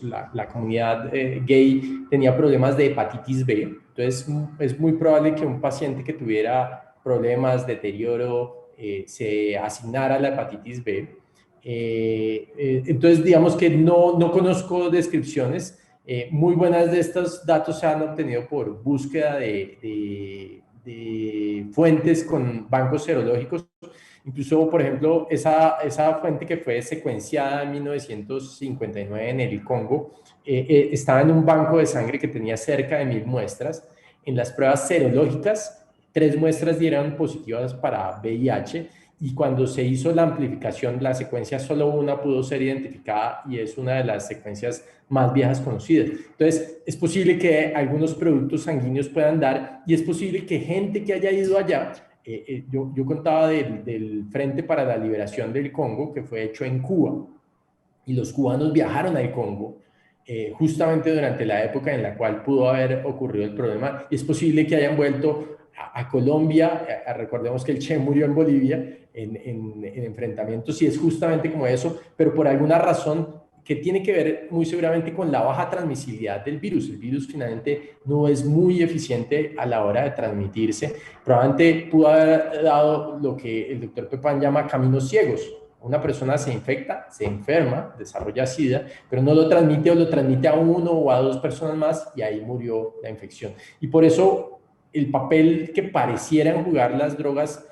la comunidad gay tenía problemas de hepatitis B. Entonces, es muy probable que un paciente que tuviera problemas, deterioro, se asignara a la hepatitis B. Entonces, digamos que no conozco descripciones. Muy buenas de estos datos se han obtenido por búsqueda de fuentes con bancos serológicos. Incluso, por ejemplo, esa fuente que fue secuenciada en 1959 en el Congo, estaba en un banco de sangre que tenía cerca de 1000 muestras. En las pruebas serológicas, 3 muestras dieron positivas para VIH, y cuando se hizo la amplificación, la secuencia solo una pudo ser identificada y es una de las secuencias más viejas conocidas. Entonces, es posible que algunos productos sanguíneos puedan dar, y es posible que gente que haya ido allá, yo contaba del Frente para la Liberación del Congo, que fue hecho en Cuba, y los cubanos viajaron al Congo justamente durante la época en la cual pudo haber ocurrido el problema, y es posible que hayan vuelto a Colombia. Recordemos que el Che murió en Bolivia en enfrentamientos, y es justamente como eso, pero por alguna razón que tiene que ver muy seguramente con la baja transmisibilidad del virus. El virus finalmente no es muy eficiente a la hora de transmitirse. Probablemente pudo haber dado lo que el doctor Pepán llama caminos ciegos. Una persona se infecta, se enferma, desarrolla SIDA, pero no lo transmite, o lo transmite a 1 o a 2 personas más, y ahí murió la infección. Y por eso el papel que parecieran jugar las drogas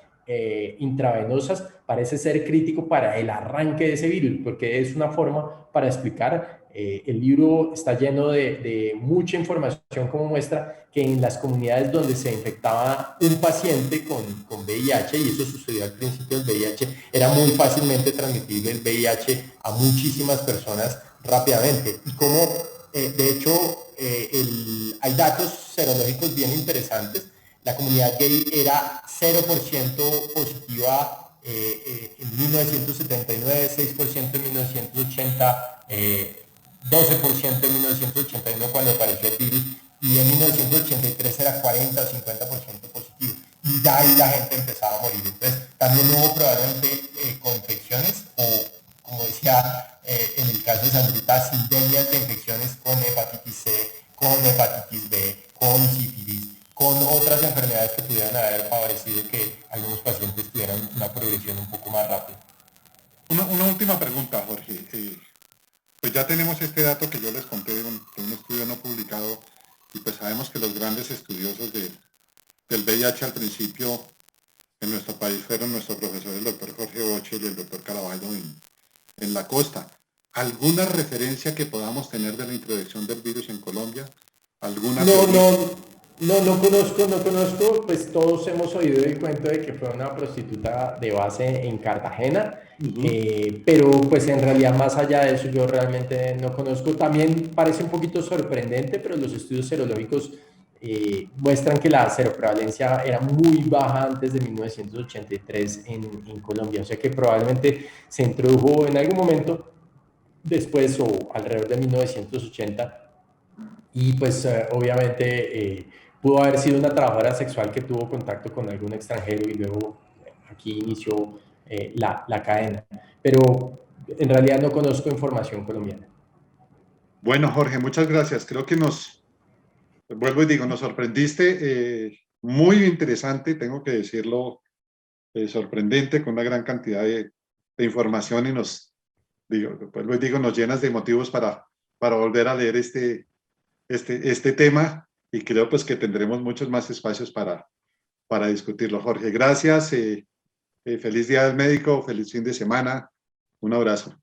intravenosas parece ser crítico para el arranque de ese virus, porque es una forma para explicar. El libro está lleno de mucha información, como muestra que en las comunidades donde se infectaba un paciente con VIH, y eso sucedió al principio del VIH, era muy fácilmente transmitible el VIH a muchísimas personas rápidamente. Y como, de hecho, hay datos serológicos bien interesantes. La comunidad gay era 0% positiva en 1979, 6% en 1980, 12% en 1981 cuando apareció el virus, y en 1983 era 40 o 50% positivo. Y ya ahí la gente empezaba a morir. Entonces, también hubo probablemente coinfecciones o, como decía en el caso de Sandrita, sindemias de infecciones con hepatitis C, con hepatitis B, con sífilis, con otras enfermedades que pudieran haber favorecido que algunos pacientes tuvieran una progresión un poco más rápida. Una última pregunta, Jorge. Pues ya tenemos este dato que yo les conté de un estudio no publicado, y pues sabemos que los grandes estudiosos del VIH al principio en nuestro país fueron nuestro profesor, el doctor Jorge Bochel y el doctor Caraballo en la costa. ¿Alguna referencia que podamos tener de la introducción del virus en Colombia? ¿Alguna No conozco, pues todos hemos oído el cuento de que fue una prostituta de base en Cartagena, pero pues en realidad más allá de eso yo realmente no conozco. También parece un poquito sorprendente, pero los estudios serológicos muestran que la seroprevalencia era muy baja antes de 1983 en Colombia, o sea que probablemente se introdujo en algún momento después o alrededor de 1980, y pues obviamente pudo haber sido una trabajadora sexual que tuvo contacto con algún extranjero y luego aquí inició la cadena. Pero en realidad no conozco información colombiana. Bueno, Jorge, muchas gracias. Creo que vuelvo y digo, nos sorprendiste, muy interesante, tengo que decirlo, sorprendente, con una gran cantidad de información, y vuelvo y digo, nos llenas de motivos para volver a leer este tema, y creo pues que tendremos muchos más espacios para discutirlo. Jorge, gracias, feliz día del médico, feliz fin de semana, un abrazo.